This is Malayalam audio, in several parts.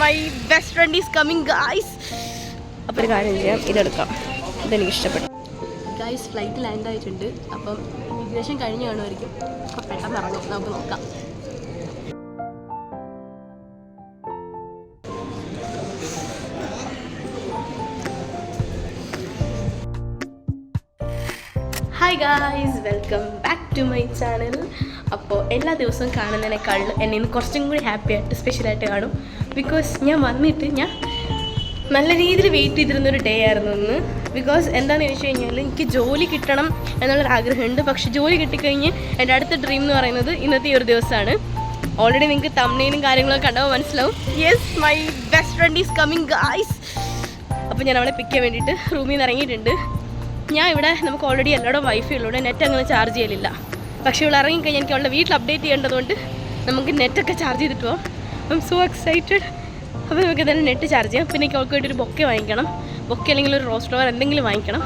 My best friend is coming guys. അപ്പോൾ ഒരു കാര്യം ചെയ്യാം, ഇതെടുക്കാം, ഇതെനിക്ക് ഇഷ്ടപ്പെട്ടു. ഗായ്സ് ഫ്ലൈറ്റ് ലാൻഡ് ആയിട്ടുണ്ട്. അപ്പം ഇമിഗ്രേഷൻ കഴിഞ്ഞ് കാണുമായിരിക്കും. അപ്പോൾ പെട്ടെന്ന് ഇറങ്ങും, നമുക്ക് നോക്കാം. Hi guys, welcome back to my channel. അപ്പോൾ എല്ലാ ദിവസവും കാണുന്നതിനേക്കാൾ എന്നെ ഇന്ന് കുറച്ചും കൂടി ഹാപ്പി ആയിട്ട് സ്പെഷ്യലായിട്ട് കാണും. ബിക്കോസ് ഞാൻ വന്നിട്ട് നല്ല രീതിയിൽ വെയിറ്റ് ചെയ്തിരുന്നൊരു ഡേ ആയിരുന്നു ഇന്ന്. ബിക്കോസ് എന്താണെന്ന് ചോദിച്ചു കഴിഞ്ഞാൽ എനിക്ക് ജോലി കിട്ടണം എന്നുള്ളൊരു ആഗ്രഹമുണ്ട്. പക്ഷെ ജോലി കിട്ടിക്കഴിഞ്ഞ് എൻ്റെ അടുത്ത ഡ്രീം എന്ന് പറയുന്നത് ഇന്നത്തെ ഈ ഒരു ദിവസമാണ്. ഓൾറെഡി നിങ്ങൾക്ക് തംബ്നെയിലും കാര്യങ്ങളൊക്കെ കണ്ടാൽ മനസ്സിലാവും. Yes, my best friend is coming guys. അപ്പോൾ ഞാൻ അവളെ പിക്ക് ചെയ്യാൻ വേണ്ടിയിട്ട് റൂമിൽ നിന്ന് ഇറങ്ങിയിട്ടുണ്ട്. ഞാൻ ഇവിടെ നമുക്ക് ഓൾറെഡി എല്ലായിടും വൈഫൈ ഉള്ളതുകൊണ്ട് നെറ്റ് അങ്ങനെ ചാർജ് ചെയ്യലില്ല. പക്ഷേ ഇവിടെ ഇറങ്ങിക്കഴിഞ്ഞാൽ എനിക്ക് അവളുടെ വീട്ടിൽ അപ്ഡേറ്റ് ചെയ്യേണ്ടതുകൊണ്ട് നമുക്ക് നെറ്റൊക്കെ ചാർജ് ചെയ്തിട്ട് പോകാം. I M so excited. അപ്പോൾ നമുക്ക് എന്തായാലും നെറ്റ് ചാർജ് ചെയ്യാം. പിന്നെ എനിക്ക് അവൾക്ക് വേണ്ടി ഒരു ബൊക്കെ വാങ്ങിക്കണം. ബൊക്കെ അല്ലെങ്കിൽ ഒരു റോസ്റ്റ് ഓവർ എന്തെങ്കിലും വാങ്ങിക്കണം.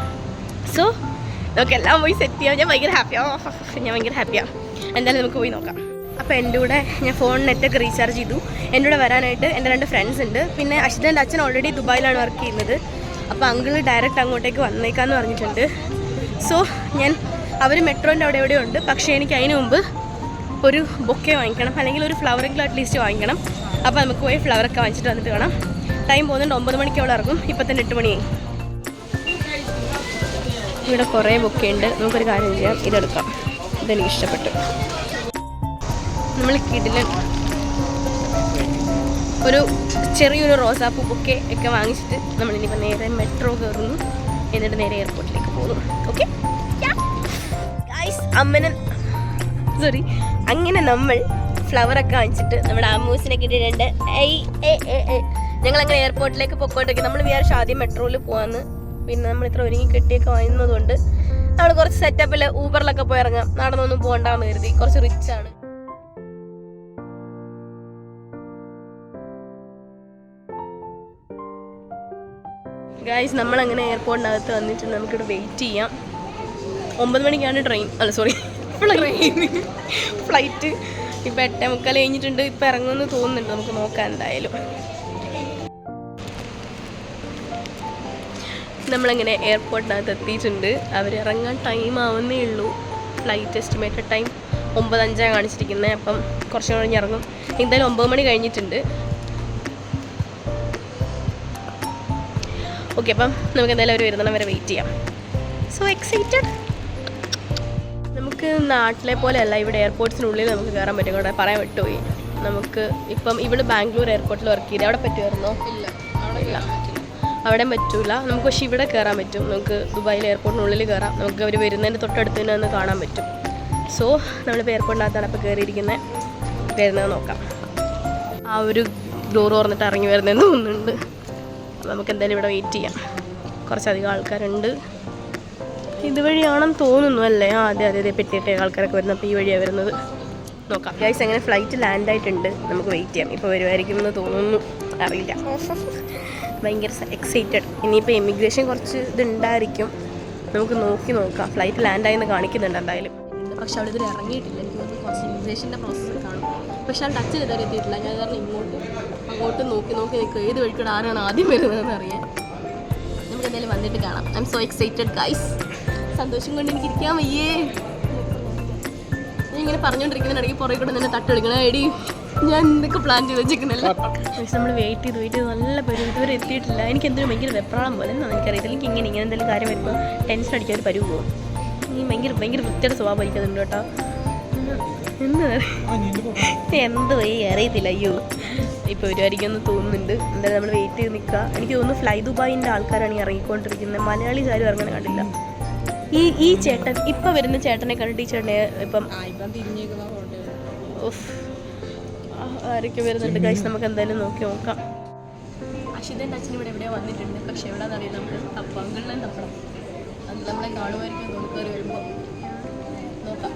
സോ നമുക്ക് എല്ലാം പോയി സെറ്റ് ചെയ്യാം. ഞാൻ ഭയങ്കര ഹാപ്പിയാണ്. എന്തായാലും നമുക്ക് പോയി നോക്കാം. അപ്പോൾ എൻ്റെ കൂടെ ഞാൻ ഫോൺ നെറ്റൊക്കെ റീചാർജ് ചെയ്തു. എൻ്റെ കൂടെ വരാനായിട്ട് എൻ്റെ 2 ഫ്രണ്ട്സ് ഉണ്ട്. പിന്നെ അശ്വിൻ്റെ അച്ഛൻ ഓൾറെഡി ദുബായിലാണ് വർക്ക് ചെയ്യുന്നത്. അപ്പോൾ അങ്കിള് ഡയറക്റ്റ് അങ്ങോട്ടേക്ക് വന്നേക്കാന്ന് പറഞ്ഞിട്ടുണ്ട്. സോ അവർ മെട്രോൻ്റെ അവിടെ എവിടെയോ ഉണ്ട്. പക്ഷേ എനിക്ക് അതിന് മുമ്പ് ഒരു ബൊക്കെ വാങ്ങിക്കണം, അല്ലെങ്കിൽ ഒരു ഫ്ലവറെങ്കിലും അറ്റ്ലീസ്റ്റ് വാങ്ങിക്കണം. അപ്പോൾ നമുക്ക് പോയി ഫ്ലവറൊക്കെ വാങ്ങിച്ചിട്ട് വന്നിട്ട് കാണാം. ടൈം പോകുന്നുണ്ട്, 9 മണിക്ക് അവിടെ ഇറങ്ങും. ഇപ്പം തന്നെ 8 മണിയായി. ഇവിടെ കുറേ ബൊക്കെ ഉണ്ട്. നമുക്കൊരു കാര്യം ചെയ്യാം, ഇതെടുക്കാം, ഇതെനിക്ക് ഇഷ്ടപ്പെട്ടു. നമ്മൾ കിടിലൻ ഒരു ചെറിയൊരു റോസാപ്പൂ ബൊക്കെ ഒക്കെ വാങ്ങിച്ചിട്ട് നമ്മളിനിപ്പോൾ നേരെ മെട്രോ കയറുന്നു. എന്നിട്ട് നേരെ എയർപോർട്ടിലേക്ക് പോകുന്നു. ഓക്കെ അങ്ങനെ നമ്മൾ ഫ്ലവറൊക്കെ വാങ്ങിച്ചിട്ട് നമ്മുടെ അമ്മൂസിനെ കിട്ടിയിട്ടുണ്ട്. ഞങ്ങളങ്ങനെ എയർപോർട്ടിലേക്ക് പൊക്കോണ്ടിരിക്കും. നമ്മൾ വിചാരിച്ചു ആദ്യം മെട്രോയിൽ പോകാമെന്ന്. പിന്നെ നമ്മൾ ഇത്ര ഒരുങ്ങി കെട്ടിയൊക്കെ വാങ്ങുന്നതുകൊണ്ട് നമ്മൾ കുറച്ച് സെറ്റപ്പിൽ ഊബറിലൊക്കെ പോയി ഇറങ്ങാം. നടന്നൊന്നും പോകണ്ടെന്ന് കരുതി, കുറച്ച് റിച്ചാണ്. ഗായ്സ്, നമ്മളങ്ങനെ എയർപോർട്ടിനകത്ത് വന്നിട്ട് നമുക്കിവിടെ വെയിറ്റ് ചെയ്യാം. 9 മണിക്കാണ് ഫ്ലൈറ്റ്. ഇപ്പം 8:45 കഴിഞ്ഞിട്ടുണ്ട്. ഇപ്പം ഇറങ്ങുമെന്ന് തോന്നുന്നുണ്ട്. നമുക്ക് നോക്കാം എന്തായാലും. നമ്മളങ്ങനെ എയർപോർട്ടിനകത്ത് എത്തിയിട്ടുണ്ട്. അവർ ഇറങ്ങാൻ ടൈം ആവുന്നേ ഉള്ളൂ. ഫ്ലൈറ്റ് എസ്റ്റിമേറ്റഡ് ടൈം 9:05 കാണിച്ചിരിക്കുന്നത്. അപ്പം കുറച്ചും കഴിഞ്ഞ് ഇറങ്ങും. എന്തായാലും 9 മണി കഴിഞ്ഞിട്ടുണ്ട്. ഓക്കെ, അപ്പം നമുക്ക് എന്തായാലും അവർ വരുന്നതിന് വരെ വെയിറ്റ് ചെയ്യാം. So excited. നമുക്ക് നാട്ടിലെ പോലെയല്ല, ഇവിടെ എയർപോർട്ട്സിനുള്ളിൽ നമുക്ക് കയറാൻ പറ്റും. ഇവിടെ പറയാൻ വിട്ടുപോയി. നമുക്ക് ഇപ്പം ഇവിടെ ബാംഗ്ലൂർ എയർപോർട്ടിൽ വർക്ക് ചെയ്ത് അവിടെ പറ്റുമായിരുന്നോ? ഇല്ല, അവിടെയും പറ്റൂല നമുക്ക്. പക്ഷേ ഇവിടെ കയറാൻ പറ്റും. നമുക്ക് ദുബായിൽ എയർപോർട്ടിനുള്ളിൽ കയറാം. നമുക്ക് അവർ വരുന്നതിൻ്റെ തൊട്ടടുത്ത് തന്നെ ഒന്ന് കാണാൻ പറ്റും. സോ നമ്മളിപ്പോൾ എയർപോർട്ടിനകത്താണ് ഇപ്പോൾ വരുന്നത് നോക്കാം. ആ ഒരു ഡോർ തുറന്നിട്ട് ഇറങ്ങി വരുന്നതെന്ന് തോന്നുന്നുണ്ട്. നമുക്ക് എന്തായാലും ഇവിടെ വെയിറ്റ് ചെയ്യാം. കുറച്ചധികം ആൾക്കാരുണ്ട്. ഇതുവഴിയാണെന്ന് തോന്നുന്നു അല്ലേ? അതെ, പെട്ടിയിട്ടേ ആൾക്കാരൊക്കെ വരുന്നത്. അപ്പോൾ ഈ വഴിയാണ് വരുന്നത്. നോക്കാം ഗൈസ്. അങ്ങനെ ഫ്ലൈറ്റ് ലാൻഡ് ആയിട്ടുണ്ട്. നമുക്ക് വെയിറ്റ് ചെയ്യാം. ഇപ്പോൾ വരുമായിരിക്കും എന്ന് തോന്നുന്നു, അറിയില്ല. ഭയങ്കര എക്സൈറ്റഡ്. ഇനിയിപ്പോൾ ഇമിഗ്രേഷൻ കുറച്ച് ഇതുണ്ടായിരിക്കും. നമുക്ക് നോക്കാം. ഫ്ലൈറ്റ് ലാൻഡായെന്ന് കാണിക്കുന്നുണ്ട് എന്തായാലും. പക്ഷെ അവിടെ ഇതിൽ ഇറങ്ങിയിട്ടില്ല. എനിക്ക് തോന്നുന്നു കുറച്ച് ഇമിഗ്രേഷൻ്റെ പ്രോസസ്സ് കാണും. പക്ഷെ അവിടെ ടച്ച് ഇതുവരെ എത്തിയിട്ടില്ല. ഞാൻ കാരണം അങ്ങോട്ട് നോക്കി നിൽക്കുക, ഏത് വഴിക്കൂടെ ആരാണ് ആദ്യം വരുന്നതെന്ന് അറിയാൻ. നമുക്ക് എന്തായാലും വന്നിട്ട് കാണാം. I M so excited guys. സന്തോഷം കൊണ്ട് എനിക്ക് ഇരിക്കാൻ വയ്യേ. ഞാൻ ഇങ്ങനെ പറഞ്ഞുകൊണ്ടിരിക്കുന്നതിനിടയ്ക്ക് പുറകെ കൂടെ തന്നെ തട്ടെടുക്കണം. എടി, ഞാൻ എന്തൊക്കെ പ്ലാൻ ചെയ്ത് വെച്ചിരിക്കുന്നല്ലോ. നമ്മൾ വെയിറ്റ് ചെയ്ത് നല്ല പരുവ് ഇതുവരെ എത്തിയിട്ടില്ല. എനിക്ക് എന്തൊരു ഭയങ്കര വെപ്രാളം പോലെ എന്താണെന്ന് എനിക്കറിയില്ല. എനിക്ക് ഇങ്ങനെ എന്തെങ്കിലും കാര്യം വരുമ്പോൾ ടെൻഷൻ അടിക്കാൻ ഒരു പരുവ് പോകും. ഈ ഭയങ്കര വൃത്തിയുടെ സ്വഭാവം എനിക്കതുണ്ട് കേട്ടോ. എന്തോ അറിയത്തില്ല. അയ്യോ, ഇപ്പോൾ വരുമായിരിക്കുമെന്ന് തോന്നുന്നുണ്ട്. എന്തായാലും നമ്മൾ വെയിറ്റ് ചെയ്ത് നിൽക്കുക. എനിക്ക് തോന്നുന്നു ഫ്ലൈ ദുബായിൻ്റെ ആൾക്കാരാണ് ഈ ഇറങ്ങിക്കൊണ്ടിരിക്കുന്നത്. മലയാളീസ് ആരും ഇറങ്ങാൻ കണ്ടില്ല. ഈ ചേട്ടൻ ഇപ്പം വരുന്ന ചേട്ടനെ കണ്ടിട്ട് ഈ ചേട്ടനെ ഇപ്പം ആരൊക്കെ വരുന്നുണ്ട് ഗൈസ്. നമുക്ക് എന്തായാലും നോക്കാം. അശ്വിതൻ്റെ അച്ഛൻ ഇവിടെ എവിടെയോ വന്നിട്ടുണ്ട്. പക്ഷെ എവിടെയാണെന്ന് അറിയില്ല. നമ്മൾ പങ്കളിലും തപ്പണം. അത് നമ്മളെ കാണുമായിരിക്കും തോന്നിക്കറി വരുമ്പോൾ. നോക്കാം.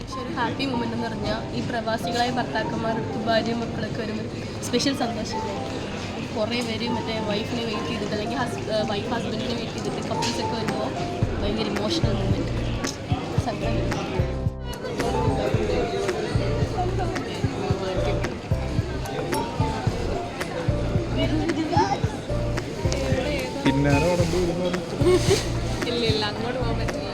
പക്ഷെ ഒരു ഹാപ്പി മൊമെൻ്റ് എന്ന് പറഞ്ഞാൽ ഈ പ്രവാസികളായ ഭർത്താക്കന്മാർക്ക് ഭാര്യയും മക്കളൊക്കെ വരുമ്പോൾ സ്പെഷ്യൽ സന്തോഷമില്ല. കുറേ പേര് മറ്റേ വൈഫിനെ വെയിറ്റ് ചെയ്തിട്ട് അല്ലെങ്കിൽ വൈഫ് ഹസ്ബൻഡിനെ വെയിറ്റ് ചെയ്തിട്ട് കപ്പിൾസൊക്കെ വരുമ്പോൾ ഭയങ്കര ഇമോഷണൽ മൂമെൻറ്റ്. ഇല്ല അങ്ങോട്ട് പോകാൻ പറ്റില്ല.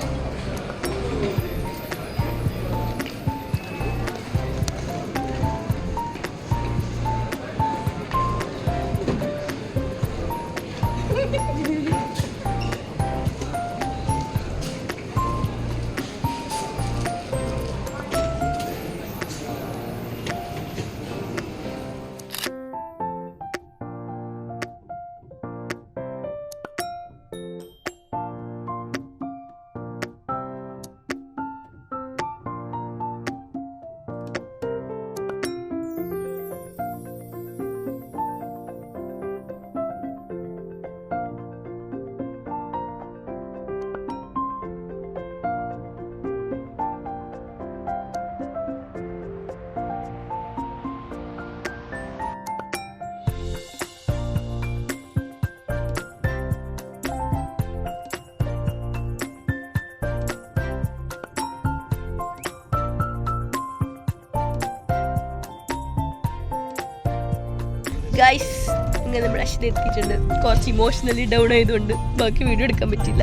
ഗൈസ്, ഇങ്ങനെ നമ്മുടെ അശ്വതി എത്തിയിട്ടുണ്ട്. കുറച്ച് ഇമോഷണലി ഡൗൺ ആയതുകൊണ്ട് ബാക്കി വീഡിയോ എടുക്കാൻ പറ്റില്ല.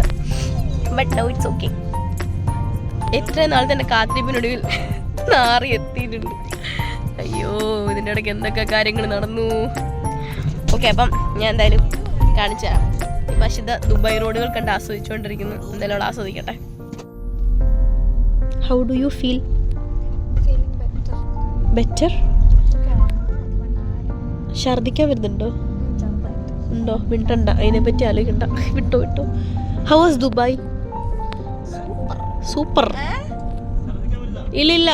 But now it's okay. എത്ര നാൾ തന്നെ കാത്തിരിപ്പിനൊടുവിൽ നാറി എത്തിയിട്ടുണ്ട്. അയ്യോ, ഇതിൻ്റെ ഇടയ്ക്ക് എന്തൊക്കെ കാര്യങ്ങൾ നടന്നു. ഓക്കെ, അപ്പം ഞാൻ എന്തായാലും കാണിച്ചു തരാം. ഇപ്പം അശ്വത ദുബായ് റോഡുകൾ കണ്ട് ആസ്വദിച്ചുകൊണ്ടിരിക്കുന്നു. എന്തായാലും അവൾ ആസ്വദിക്കട്ടെ. How do you feel? Better? ഛർദിക്കാൻ വരുന്നുണ്ടോ? ഉണ്ടോ? മിണ്ടണ്ട, അതിനെപ്പറ്റി ആലോചിക്കണ്ട. വിട്ടോ. How was Dubai? സൂപ്പർ. ഇല്ല